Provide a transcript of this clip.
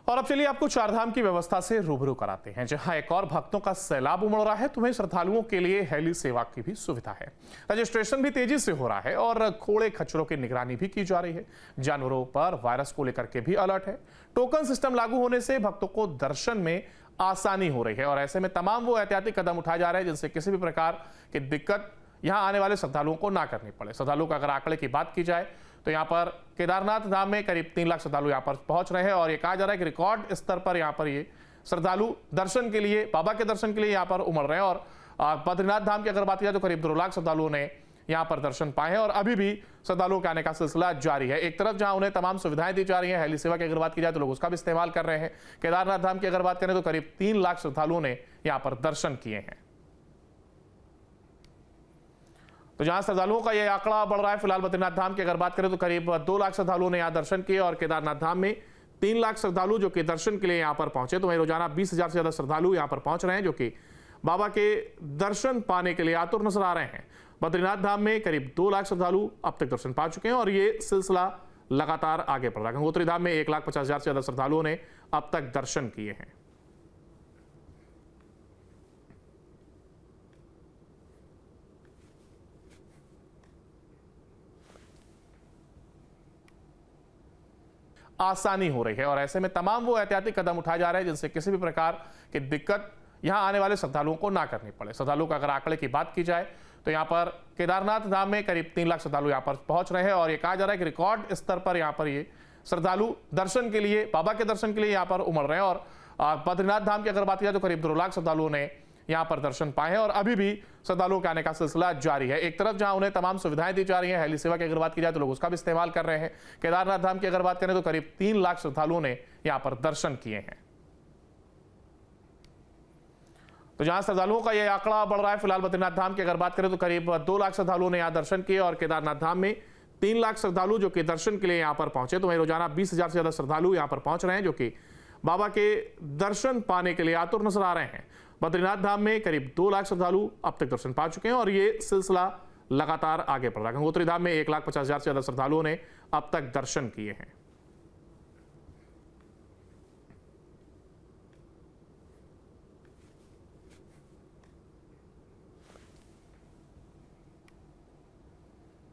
और अब चलिए आपको चारधाम की व्यवस्था से रूबरू कराते हैं, जहां एक और भक्तों का सैलाब उमड़ रहा है। तुम्हें श्रद्धालुओं के लिए हेली सेवा की भी सुविधा है। रजिस्ट्रेशन भी तेजी से हो रहा है और घोड़े खच्चरों की निगरानी भी की जा रही है। जानवरों पर वायरस को लेकर के भी अलर्ट है। टोकन सिस्टम लागू होने से भक्तों को दर्शन में आसानी हो रही है और ऐसे में तमाम वो एहतियाती कदम उठाए जा रहे हैं जिनसे किसी भी प्रकार की दिक्कत यहां आने वाले श्रद्धालुओं को ना करनी पड़े। श्रद्धालुओं का अगर आंकड़े की बात की जाए तो यहां पर केदारनाथ धाम में करीब 3 लाख श्रद्धालु यहां पर पहुंच रहे हैं और ये कहा जा रहा है कि रिकॉर्ड स्तर पर यहां पर ये श्रद्धालु दर्शन के लिए, बाबा के दर्शन के लिए यहां पर उमड़ रहे हैं। और बद्रीनाथ धाम की अगर बात की जाए तो करीब 2 लाख श्रद्धालुओं ने यहां पर दर्शन पाए हैं और अभी भी श्रद्धालुओं के आने का सिलसिला जारी है। एक तरफ जहां उन्हें तमाम सुविधाएं दी जा रही हैं, हेली सेवा की अगर बात की जाए तो लोग उसका भी इस्तेमाल कर रहे हैं। केदारनाथ धाम की अगर बात करें तो करीब 3 लाख श्रद्धालुओं ने यहां पर दर्शन किए हैं। तो जहां श्रद्धालुओं का यह आंकड़ा बढ़ रहा है, फिलहाल बद्रीनाथ धाम की अगर बात करें तो करीब 2 लाख श्रद्धालुओं ने यहां दर्शन किए और केदारनाथ धाम में 3 लाख श्रद्धालु जो कि दर्शन के लिए यहां पर पहुंचे। तो वहीं रोजाना 20,000 से ज्यादा श्रद्धालु यहां पर पहुंच रहे हैं जो कि बाबा के दर्शन पाने के लिए आतुर नजर आ रहे हैं। बद्रीनाथ धाम में करीब 2 लाख श्रद्धालु अब तक दर्शन पा चुके हैं और ये सिलसिला लगातार आगे बढ़ रहा है। गंगोत्री धाम में 1,50,000 से ज्यादा श्रद्धालुओं ने अब तक दर्शन किए हैं। आसानी हो रही है और ऐसे में तमाम वो एहतियाती कदम उठाए जा रहे हैं जिनसे किसी भी प्रकार की दिक्कत यहां आने वाले श्रद्धालुओं को ना करनी पड़े। श्रद्धालुओं का अगर आंकड़े की बात की जाए तो यहां पर केदारनाथ धाम में करीब 3 लाख श्रद्धालु यहां पर पहुंच रहे हैं और ये कहा जा रहा है कि रिकॉर्ड स्तर पर यहां पर ये श्रद्धालु दर्शन के लिए, बाबा के दर्शन के लिए यहां पर उमड़ रहे हैं। और बद्रीनाथ धाम की अगर बात की जाए तो करीब 2 लाख श्रद्धालुओं ने यहां पर दर्शन पाए हैं और अभी भी श्रद्धालुओं के आने का सिलसिला जारी है। एक तरफ जहां उन्हें तमाम सुविधाएं दी जा रही हैं, हेली सेवा की अगर बात की जाए तो लोग उसका भी इस्तेमाल कर रहे हैं। केदारनाथ धाम की अगर बात करें तो करीब 3 लाख श्रद्धालुओं ने यहां पर दर्शन किए हैं। तो जहां श्रद्धालुओं का यह आंकड़ा बढ़ रहा है, फिलहाल बद्रीनाथ धाम की अगर बात करें तो करीब 2 लाख श्रद्धालुओं ने यहां दर्शन किए और केदारनाथ धाम में 3 लाख श्रद्धालु जो कि दर्शन के लिए यहां पर पहुंचे। तो वहीं रोजाना 20,000 से ज्यादा श्रद्धालु यहां पर पहुंच रहे हैं जो कि बाबा के दर्शन पाने के लिए आतुर नजर आ रहे हैं। बद्रीनाथ धाम में करीब 2 लाख श्रद्धालु अब तक दर्शन पा चुके हैं और ये सिलसिला लगातार आगे बढ़ रहा है। गंगोत्री धाम में 1,50,000 से ज्यादा श्रद्धालुओं ने अब तक दर्शन किए हैं।